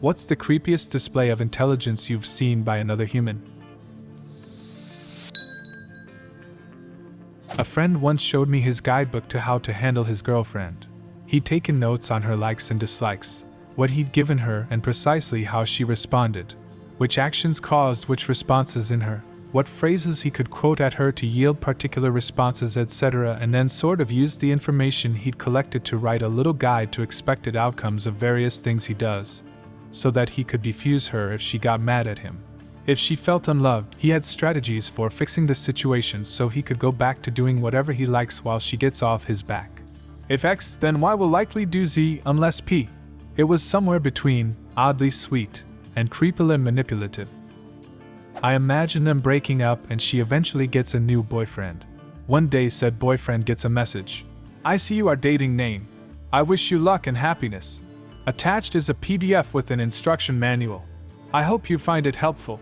What's the creepiest display of intelligence you've seen by another human? A friend once showed me his guidebook to how to handle his girlfriend. He'd taken notes on her likes and dislikes, what he'd given her and precisely how she responded, which actions caused which responses in her, what phrases he could quote at her to yield particular responses, etc., and then sort of used the information he'd collected to write a little guide to expected outcomes of various things he does, so that he could defuse her if she got mad at him. If she felt unloved, he had strategies for fixing the situation so he could go back to doing whatever he likes while she gets off his back. If X, then Y will likely do Z unless P. It was somewhere between oddly sweet and creepily manipulative. I imagine them breaking up and she eventually gets a new boyfriend. One day said boyfriend gets a message. "I see you are dating name. I wish you luck and happiness." Attached is a PDF with an instruction manual. I hope you find it helpful.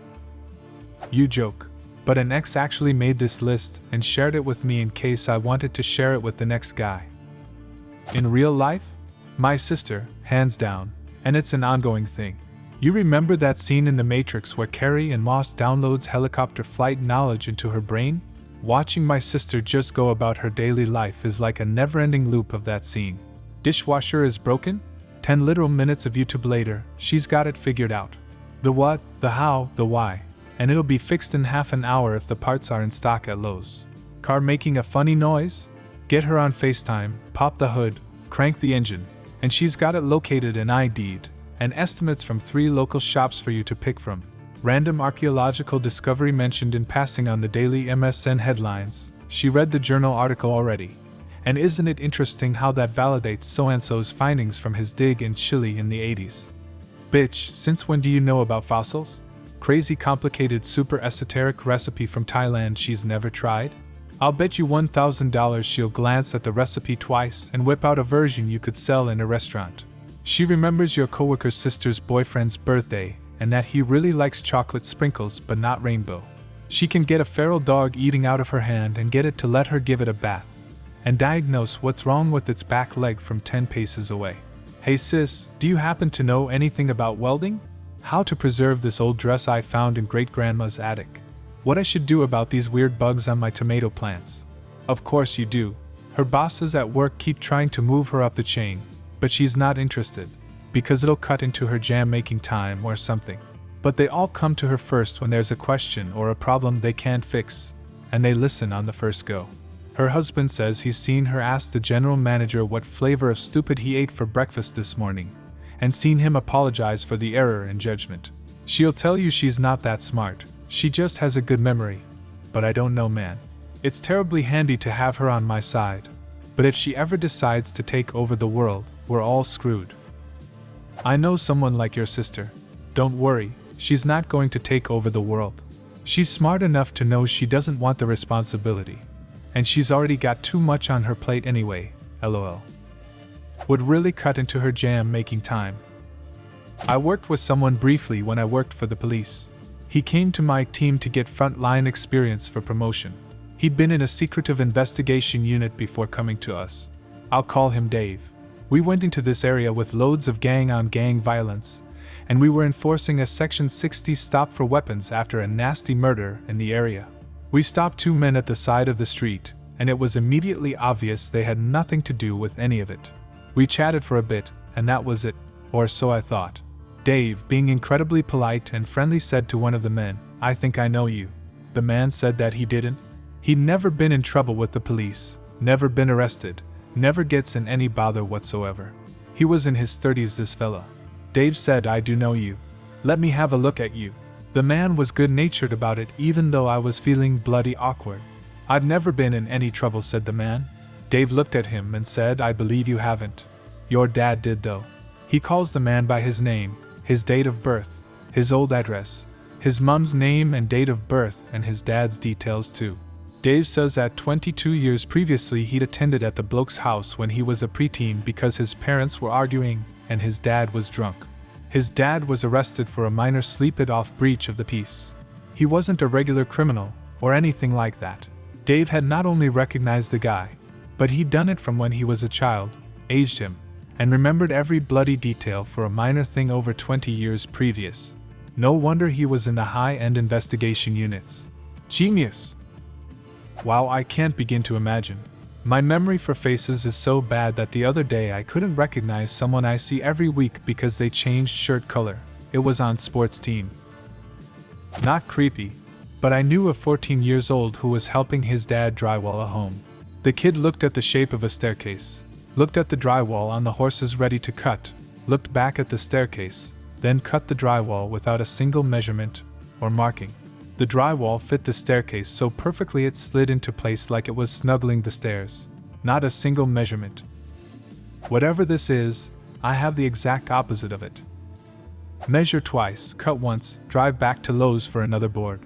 You joke, but an ex actually made this list and shared it with me in case I wanted to share it with the next guy. In real life? My sister, hands down, and it's an ongoing thing. You remember that scene in The Matrix where Carrie and Moss downloads helicopter flight knowledge into her brain? Watching my sister just go about her daily life is like a never-ending loop of that scene. Dishwasher is broken? 10 literal minutes of YouTube later, she's got it figured out. The what, the how, the why, and it'll be fixed in half an hour if the parts are in stock at Lowe's. Car making a funny noise? Get her on FaceTime, pop the hood, crank the engine, and she's got it located and ID'd, and estimates from 3 local shops for you to pick from. Random archaeological discovery mentioned in passing on the daily MSN headlines. She read the journal article already. And isn't it interesting how that validates so-and-so's findings from his dig in Chile in the 80s? Bitch, since when do you know about fossils? Crazy complicated super esoteric recipe from Thailand she's never tried? I'll bet you $1,000 she'll glance at the recipe twice and whip out a version you could sell in a restaurant. She remembers your coworker's sister's boyfriend's birthday and that he really likes chocolate sprinkles but not rainbow. She can get a feral dog eating out of her hand and get it to let her give it a bath, and diagnose what's wrong with its back leg from 10 paces away. Hey sis, do you happen to know anything about welding? How to preserve this old dress I found in great-grandma's attic? What I should do about these weird bugs on my tomato plants? Of course you do. Her bosses at work keep trying to move her up the chain, but she's not interested, because it'll cut into her jam-making time or something. But they all come to her first when there's a question or a problem they can't fix, and they listen on the first go. Her husband says he's seen her ask the general manager what flavor of stupid he ate for breakfast this morning, and seen him apologize for the error in judgment. She'll tell you she's not that smart, she just has a good memory. But I don't know, man. It's terribly handy to have her on my side. But if she ever decides to take over the world, we're all screwed. I know someone like your sister. Don't worry, she's not going to take over the world. She's smart enough to know she doesn't want the responsibility. And she's already got too much on her plate anyway, lol. Would really cut into her jam-making time. I worked with someone briefly when I worked for the police. He came to my team to get front-line experience for promotion. He'd been in a secretive investigation unit before coming to us. I'll call him Dave. We went into this area with loads of gang-on-gang violence, and we were enforcing a Section 60 stop for weapons after a nasty murder in the area. We stopped 2 men at the side of the street, and it was immediately obvious they had nothing to do with any of it. We chatted for a bit, and that was it, or so I thought. Dave, being incredibly polite and friendly, said to one of the men, "I think I know you." The man said that he didn't. He'd never been in trouble with the police, never been arrested, never gets in any bother whatsoever. He was in his 30s, this fella. Dave said, "I do know you. Let me have a look at you." The man was good-natured about it, even though I was feeling bloody awkward. "I've never been in any trouble," said the man. Dave looked at him and said, "I believe you haven't. Your dad did though." He calls the man by his name, his date of birth, his old address, his mom's name and date of birth, and his dad's details too. Dave says that 22 years previously he'd attended at the bloke's house when he was a preteen because his parents were arguing and his dad was drunk. His dad was arrested for a minor sleep-it-off breach of the peace. He wasn't a regular criminal or anything like that. Dave had not only recognized the guy, but he'd done it from when he was a child, aged him, and remembered every bloody detail for a minor thing over 20 years previous. No wonder he was in the high-end investigation units. Genius! Wow, I can't begin to imagine. My memory for faces is so bad that the other day I couldn't recognize someone I see every week because they changed shirt color. It was on sports team. Not creepy, but I knew a 14 years old who was helping his dad drywall a home. The kid looked at the shape of a staircase, looked at the drywall on the horses ready to cut, looked back at the staircase, then cut the drywall without a single measurement or marking. The drywall fit the staircase so perfectly it slid into place like it was snuggling the stairs. Not a single measurement. Whatever this is, I have the exact opposite of it. Measure twice, cut once, drive back to Lowe's for another board.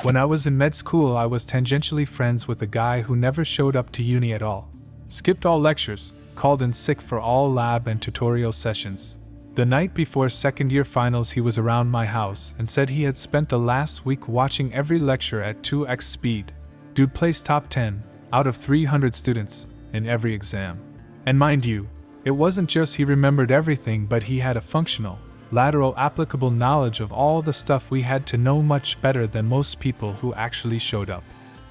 When I was in med school, I was tangentially friends with a guy who never showed up to uni at all. Skipped all lectures, called in sick for all lab and tutorial sessions. The night before second-year finals, he was around my house and said he had spent the last week watching every lecture at 2x speed. Dude placed top 10 out of 300 students in every exam. And mind you, it wasn't just he remembered everything, but he had a functional, lateral applicable knowledge of all the stuff we had to know, much better than most people who actually showed up.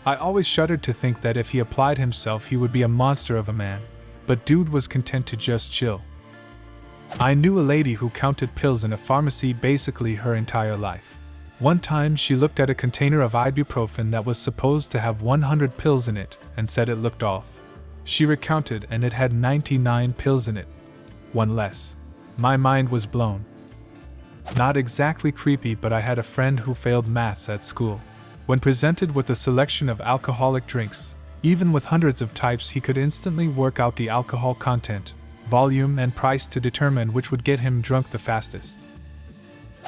I always shuddered to think that if he applied himself he would be a monster of a man, but dude was content to just chill. I knew a lady who counted pills in a pharmacy basically her entire life. One time she looked at a container of ibuprofen that was supposed to have 100 pills in it and said it looked off. She recounted and it had 99 pills in it. One less. My mind was blown. Not exactly creepy, but I had a friend who failed maths at school. When presented with a selection of alcoholic drinks, even with hundreds of types, he could instantly work out the alcohol content, volume, and price to determine which would get him drunk the fastest.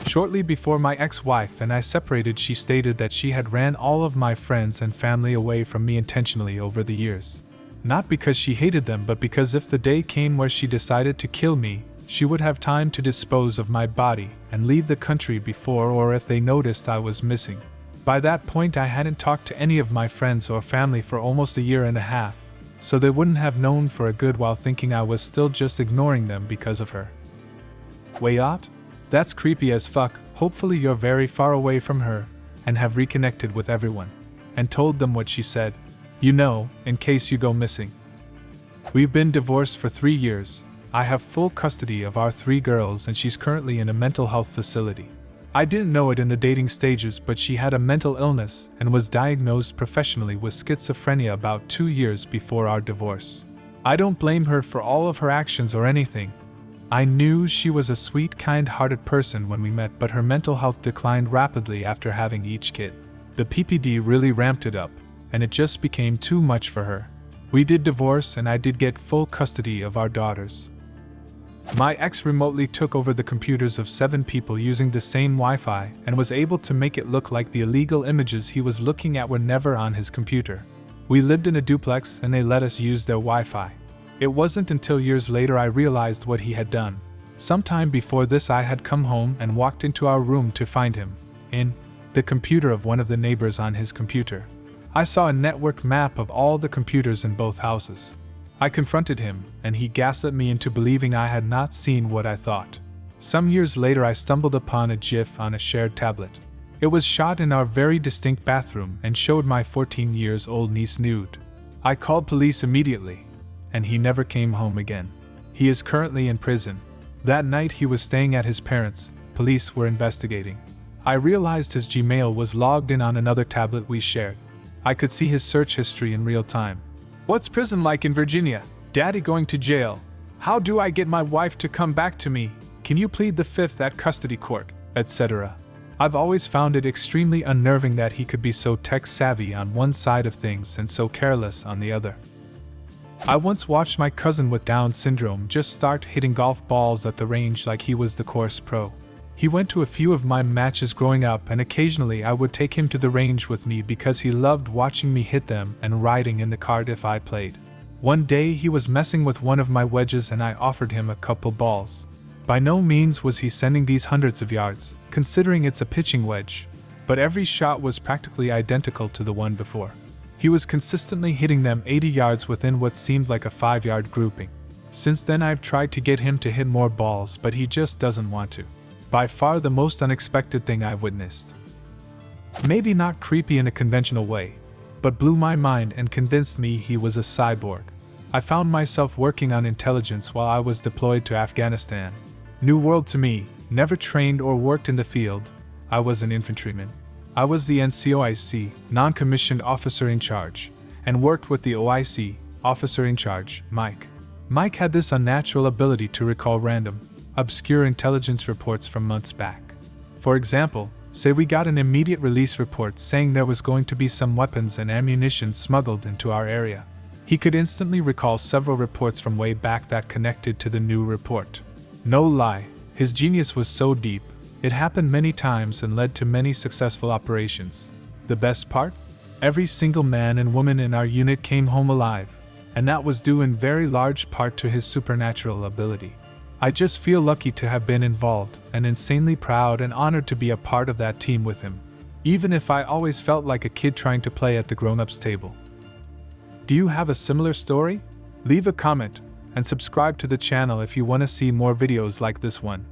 Shortly before my ex-wife and I separated, she stated that she had ran all of my friends and family away from me intentionally over the years. Not because she hated them, but because if the day came where she decided to kill me, she would have time to dispose of my body and leave the country before or if they noticed I was missing. By that point I hadn't talked to any of my friends or family for almost a year and a half, so they wouldn't have known for a good while, thinking I was still just ignoring them because of her. Way out? That's creepy as fuck. Hopefully you're very far away from her and have reconnected with everyone and told them what she said. You know, in case you go missing. We've been divorced for 3 years. I have full custody of our 3 girls and she's currently in a mental health facility. I didn't know it in the dating stages, but she had a mental illness and was diagnosed professionally with schizophrenia about 2 years before our divorce. I don't blame her for all of her actions or anything. I knew she was a sweet, kind-hearted person when we met, but her mental health declined rapidly after having each kid. The PPD really ramped it up, and it just became too much for her. We did divorce and I did get full custody of our daughters. My ex remotely took over the computers of 7 people using the same Wi-Fi and was able to make it look like the illegal images he was looking at were never on his computer. We lived in a duplex and they let us use their Wi-Fi. It wasn't until years later I realized what he had done. Sometime before this I had come home and walked into our room to find him in the computer of one of the neighbors on his computer. I saw a network map of all the computers in both houses. I confronted him, and he gaslit me into believing I had not seen what I thought. Some years later I stumbled upon a GIF on a shared tablet. It was shot in our very distinct bathroom and showed my 14-year-old niece nude. I called police immediately, and he never came home again. He is currently in prison. That night he was staying at his parents'. Police were investigating. I realized his Gmail was logged in on another tablet we shared. I could see his search history in real time. What's prison like in Virginia? Daddy going to jail? How do I get my wife to come back to me? Can you plead the 5th at custody court? Etc. I've always found it extremely unnerving that he could be so tech-savvy on one side of things and so careless on the other. I once watched my cousin with Down syndrome just start hitting golf balls at the range like he was the course pro. He went to a few of my matches growing up, and occasionally I would take him to the range with me because he loved watching me hit them and riding in the cart if I played. One day he was messing with one of my wedges and I offered him a couple balls. By no means was he sending these hundreds of yards, considering it's a pitching wedge, but every shot was practically identical to the one before. He was consistently hitting them 80 yards within what seemed like a 5-yard grouping. Since then I've tried to get him to hit more balls, but he just doesn't want to. By far the most unexpected thing I've witnessed. Maybe not creepy in a conventional way, but blew my mind and convinced me he was a cyborg. I found myself working on intelligence while I was deployed to Afghanistan. New world to me, never trained or worked in the field. I was an infantryman. I was the NCOIC, non-commissioned officer in charge, and worked with the OIC, officer in charge, Mike. Mike had this unnatural ability to recall random, obscure intelligence reports from months back. For example, say we got an immediate release report saying there was going to be some weapons and ammunition smuggled into our area. He could instantly recall several reports from way back that connected to the new report. No lie, his genius was so deep, it happened many times and led to many successful operations. The best part? Every single man and woman in our unit came home alive, and that was due in very large part to his supernatural ability. I just feel lucky to have been involved, and insanely proud and honored to be a part of that team with him, even if I always felt like a kid trying to play at the grown-ups table. Do you have a similar story? Leave a comment, and subscribe to the channel if you want to see more videos like this one.